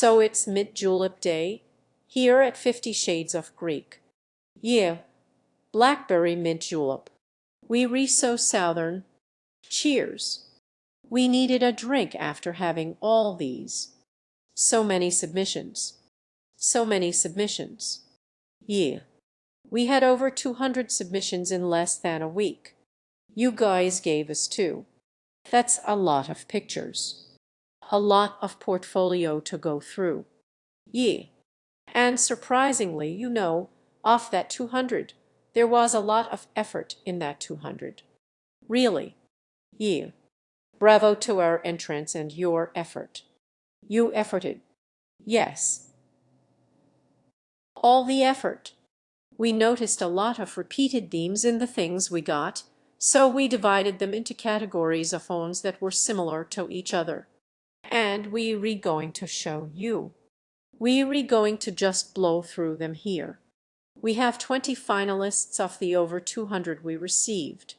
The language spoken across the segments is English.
So it's mid-julep day here at 50 Shades of Greek. Yeah, blackberry mid-julep. We re so southern. Cheers. We needed a drink after having all these. So many submissions. So many submissions. Yeah. We had over 200 submissions in less than a week. You guys gave us two. That's a lot of pictures. A lot of portfolio to go through. Yeah. And surprisingly, off that 200, there was a lot of effort in that 200. Really. Yeah. Bravo to our entrance and your effort. You efforted. Yes. All the effort. We noticed a lot of repeated themes in the things we got, so we divided them into categories of phones that were similar to each other. And we re going to show you. We re going to just blow through them here. We have 20 finalists of the over 200 we received.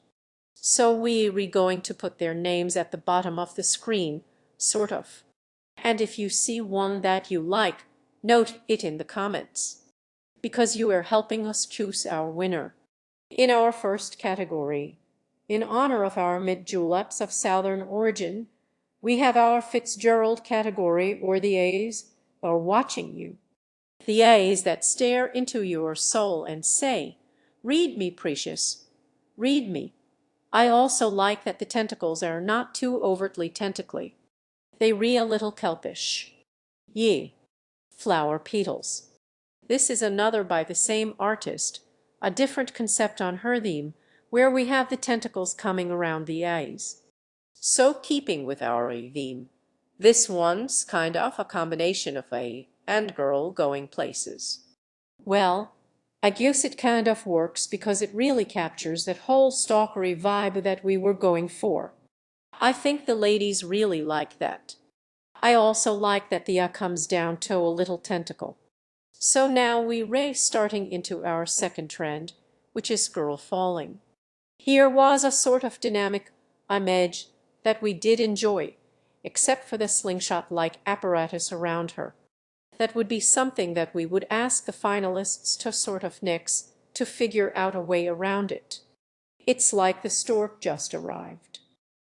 So we re going to put their names at the bottom of the screen, sort of. And if you see one that you like, note it in the comments, because you are helping us choose our winner. In our first category, in honor of our mid-juleps of Southern origin, we have our Fitzgerald category, or the A's are watching you. The A's that stare into your soul and say, "Read me, precious, read me." I also like that the tentacles are not too overtly tentacly. They re a little kelpish. Ye. Flower petals. This is another by the same artist, a different concept on her theme, where we have the tentacles coming around the eyes. So keeping with our theme, this one's kind of a combination of a and girl going places. Well, I guess it kind of works because it really captures that whole stalkery vibe that we were going for. I think the ladies really like that. I also like that the comes down to a little tentacle. So now we race starting into our second trend, which is girl falling. Here was a sort of dynamic image that we did enjoy, except for the slingshot-like apparatus around her. That would be something that we would ask the finalists to sort of nix to figure out a way around it. It's like the stork just arrived.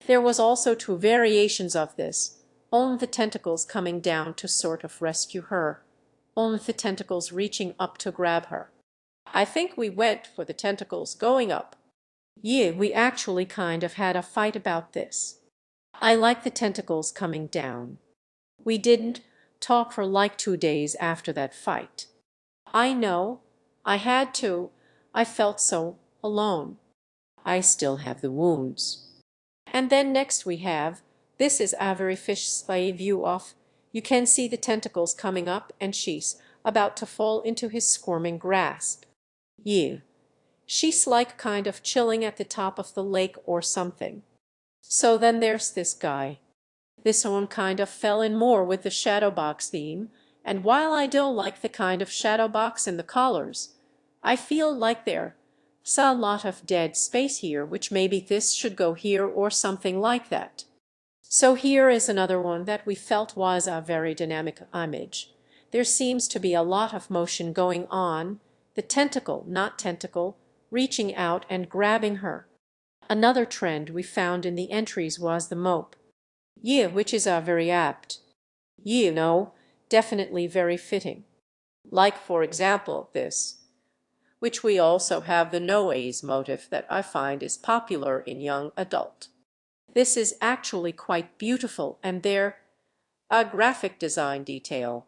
There was also two variations of this, only the tentacles coming down to sort of rescue her, only the tentacles reaching up to grab her. I think we went for the tentacles going up. Yeah, we actually kind of had a fight about this. I like the tentacles coming down. We didn't talk for like 2 days after that fight. I know. I had to. I felt so alone. I still have the wounds. And then next we have, this is a very fish slave view of, you can see the tentacles coming up and she's about to fall into his squirming grasp. Yeah. She's like kind of chilling at the top of the lake or something. So then there's this guy. This one kind of fell in more with the shadow box theme, and while I don't like the kind of shadow box in the collars, I feel like there's a lot of dead space here, which maybe this should go here or something like that. So here is another one that we felt was a very dynamic image. There seems to be a lot of motion going on, the tentacle, not tentacle, reaching out and grabbing her. Another trend we found in the entries was the mope. Yeah, which is very apt. Definitely very fitting. Like, for example, this, which we also have the noise motif that I find is popular in young adult. This is actually quite beautiful, and there a graphic design detail.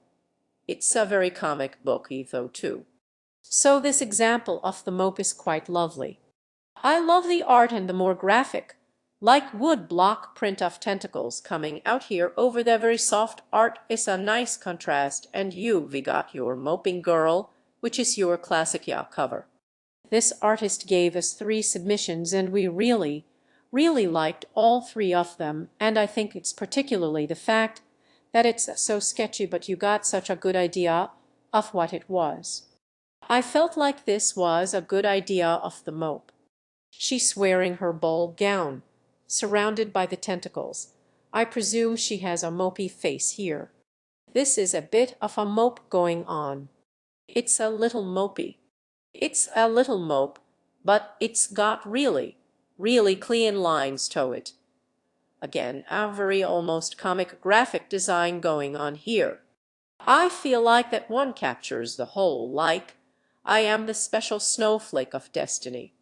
It's a very comic booky though too. So this example of the mope is quite lovely. I love the art and the more graphic, like wood block print of tentacles coming out here over the very soft art is a nice contrast, and we got your moping girl, which is your classic cover. This artist gave us 3 submissions and we really liked all 3 of them, and I think it's particularly the fact that it's so sketchy but you got such a good idea of what it was. I felt like this was a good idea of the mope. She's wearing her ball gown, surrounded by the tentacles. I presume she has a mopey face here. This is a bit of a mope going on. It's a little mopey. It's a little mope, but it's got really clean lines to it. Again, a very almost comic graphic design going on here. I feel like that one captures the whole, like I am the special snowflake of destiny.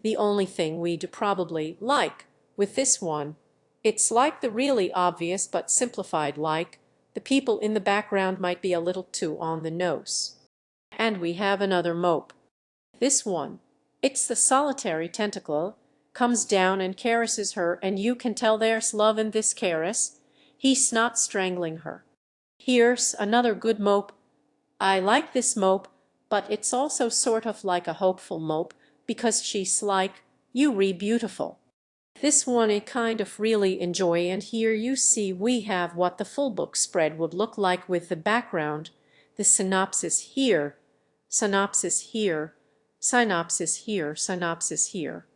The only thing we'd probably like with this one, it's like the really obvious but simplified, like the people in the background might be a little too on the nose. And we have another mope. This one, it's the solitary tentacle, comes down and caresses her, and you can tell there's love in this caress. He's not strangling her. Here's another good mope. I like this mope, but it's also sort of like a hopeful mope, because she's like, you re beautiful. This one I kind of really enjoy, and here you see we have what the full book spread would look like with the background, the synopsis here, synopsis here, synopsis here, synopsis here.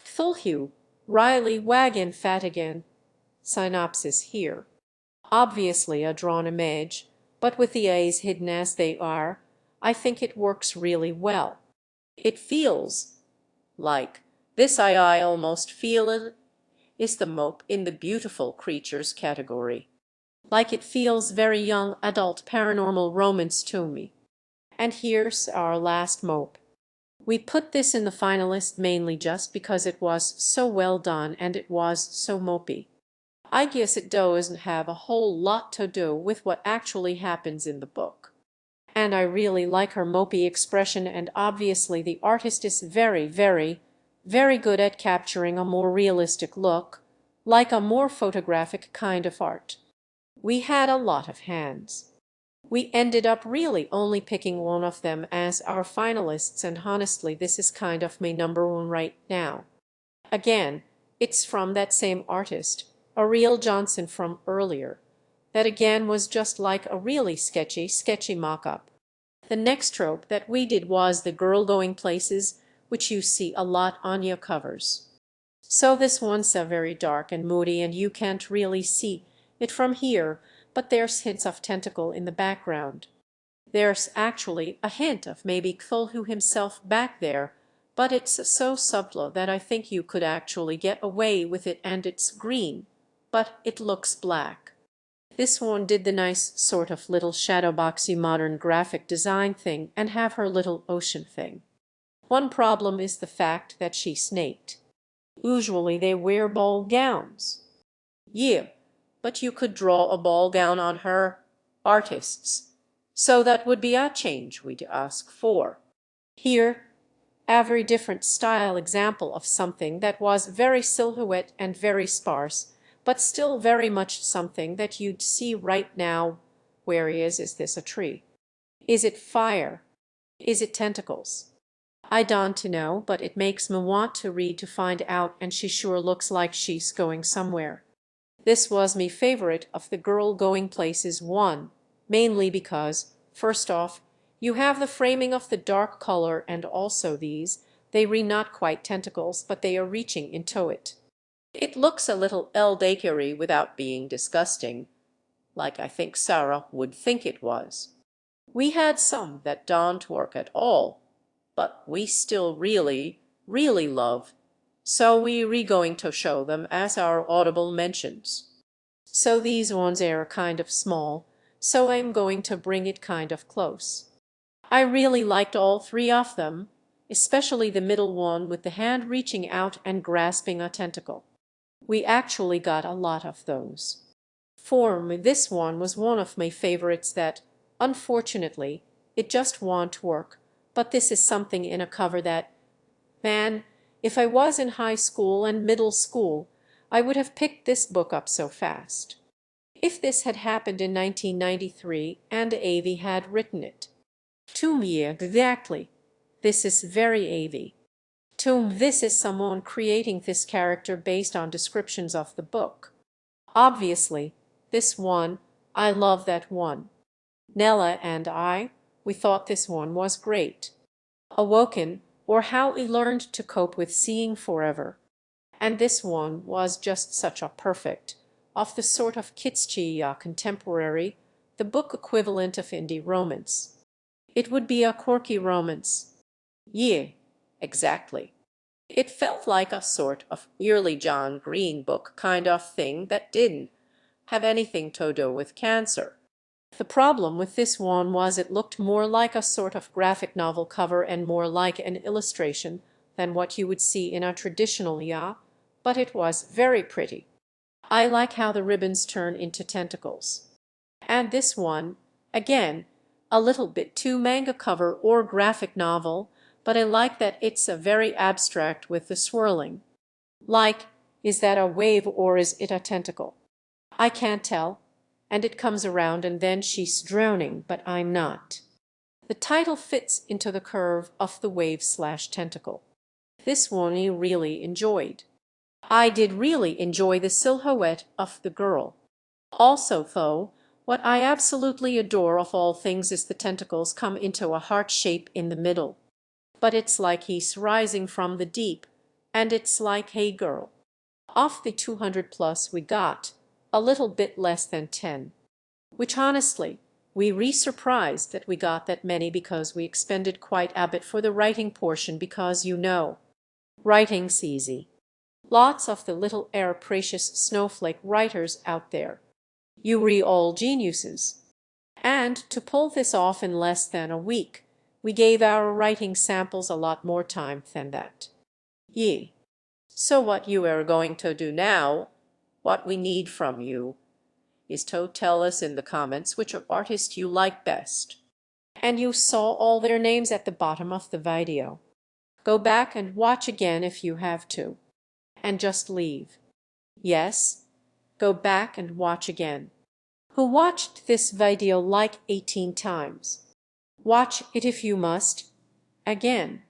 Cthulhu, Riley Wagon Fatigan, synopsis here. Obviously a drawn image, but with the A's hidden as they are, I think it works really well. It feels like this I almost feel it is the mope in the beautiful creatures category. Like it feels very young adult paranormal romance to me. And here's our last mope. We put this in the finalist mainly just because it was so well done and it was so mopey. I guess it doesn't have a whole lot to do with what actually happens in the book. And I really like her mopey expression, and obviously the artist is very good at capturing a more realistic look, like a more photographic kind of art. We had a lot of hands. We ended up really only picking one of them as our finalists, and honestly this is kind of my number one right now. Again, it's from that same artist, Ariel Johnson from earlier. That again was just like a really sketchy mock-up. The next trope that we did was the girl going places, which you see a lot on your covers. So this one's very dark and moody, and you can't really see it from here, but there's hints of tentacle in the background. There's actually a hint of maybe Cthulhu himself back there, but it's so subtle that I think you could actually get away with it, and it's green, but it looks black. This one did the nice sort of little shadowboxy modern graphic design thing and have her little ocean thing. One problem is the fact that she snaked. Usually they wear ball gowns. Yeah, but you could draw a ball gown on her, artists. So that would be a change we'd ask for. Here, a very different style example of something that was very silhouette and very sparse, but still very much something that you'd see right now. Where is this a tree? Is it fire? Is it tentacles? I don't know, but it makes me want to read to find out, and she sure looks like she's going somewhere. This was me favorite of the girl going places one, mainly because, first off, you have the framing of the dark color, and also they re not quite tentacles, but they are reaching into it. It looks a little L-Dakery without being disgusting, like I think Sarah would think it was. We had some that don't work at all, but we still really love, so we going to show them as our audible mentions. So these ones are kind of small, so I'm going to bring it kind of close. I really liked all three of them, especially the middle one with the hand reaching out and grasping a tentacle. We actually got a lot of those. For me, this one was one of my favorites that, unfortunately, it just won't work, but this is something in a cover that, man, if I was in high school and middle school, I would have picked this book up so fast. If this had happened in 1993 and Avey had written it. To me, exactly. This is very Avey. To me, this is someone creating this character based on descriptions of the book. Obviously, this one, I love that one. Nella and we thought this one was great. Awoken, or How We Learned to Cope with Seeing Forever. And this one was just such a perfect, of the sort of kitschy contemporary, the book equivalent of indie romance. It would be a quirky romance. Yeah, exactly. It felt like a sort of early John Green book kind of thing that didn't have anything to do with cancer. The problem with this one was it looked more like a sort of graphic novel cover and more like an illustration than what you would see in a traditional but it was very pretty. I like how the ribbons turn into tentacles. And this one, again, a little bit too manga cover or graphic novel, but I like that it's a very abstract with the swirling. Like, is that a wave or is it a tentacle? I can't tell, and it comes around and then she's drowning, but I'm not. The title fits into the curve of the wave/tentacle. This one I really enjoyed. I did really enjoy the silhouette of the girl. Also, though, what I absolutely adore of all things is the tentacles come into a heart shape in the middle. But it's like he's rising from the deep, and it's like, hey girl. Off the 200 plus we got a little bit less than 10, which honestly, we surprised that we got that many because we expended quite a bit for the writing portion because writing's easy. Lots of the little precious snowflake writers out there. You all geniuses. And to pull this off in less than a week, we gave our writing samples a lot more time than that. Ye. So what you are going to do now, what we need from you, is to tell us in the comments which artist you like best. And you saw all their names at the bottom of the video. Go back and watch again if you have to. And just leave. Yes, go back and watch again. Who watched this video like 18 times? Watch it if you must. Again.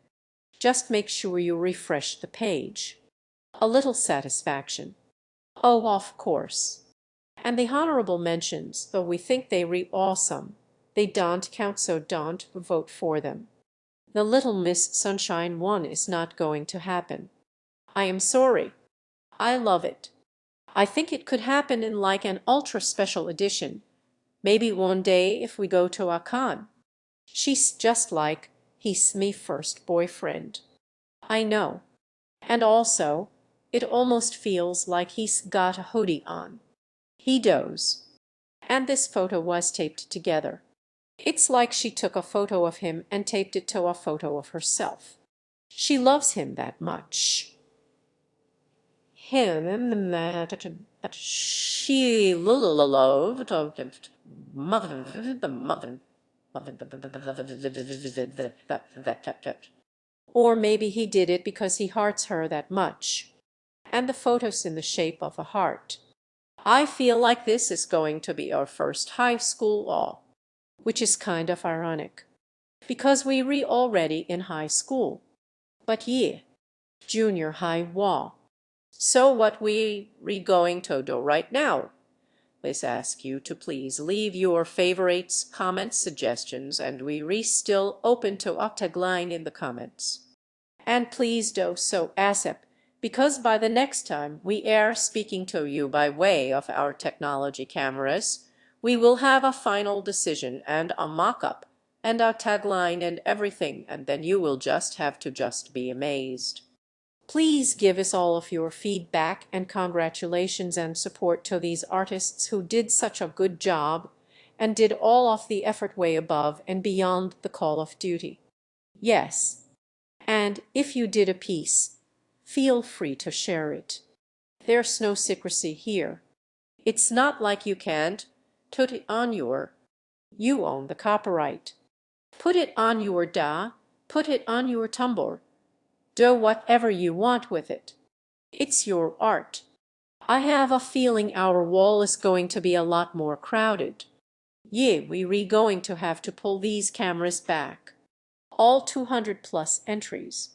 Just make sure you refresh the page. A little satisfaction. Oh, of course. And the honorable mentions, though we think they awesome, they don't count, so don't vote for them. The Little Miss Sunshine one is not going to happen. I am sorry. I love it. I think it could happen in like an ultra special edition. Maybe one day if we go to a con. She's just like, he's me first boyfriend. I know. And also, it almost feels like he's got a hoodie on. He does. And this photo was taped together. It's like she took a photo of him and taped it to a photo of herself. She loves him that much. Him that she loved the mother. Or maybe he did it because he hearts her that much. And the photo's in the shape of a heart. I feel like this is going to be our first high school law, which is kind of ironic, because we already in high school. But yeah, junior high law. So what we going to do right now? Let's ask you to please leave your favorites, comments, suggestions, and we still open to tagline in the comments. And please do so ASAP, because by the next time we are speaking to you by way of our technology cameras, we will have a final decision and a mock-up and our tagline and everything, and then you will just have to be amazed. Please give us all of your feedback and congratulations and support to these artists who did such a good job and did all of the effort way above and beyond the call of duty. Yes. And if you did a piece, feel free to share it. There's no secrecy here. It's not like you can't put it on you own the copyright. Put it on your put it on your Tumblr. Do whatever you want with it. It's your art. I have a feeling our wall is going to be a lot more crowded. Yeah, we going to have to pull these cameras back. All 200 plus entries.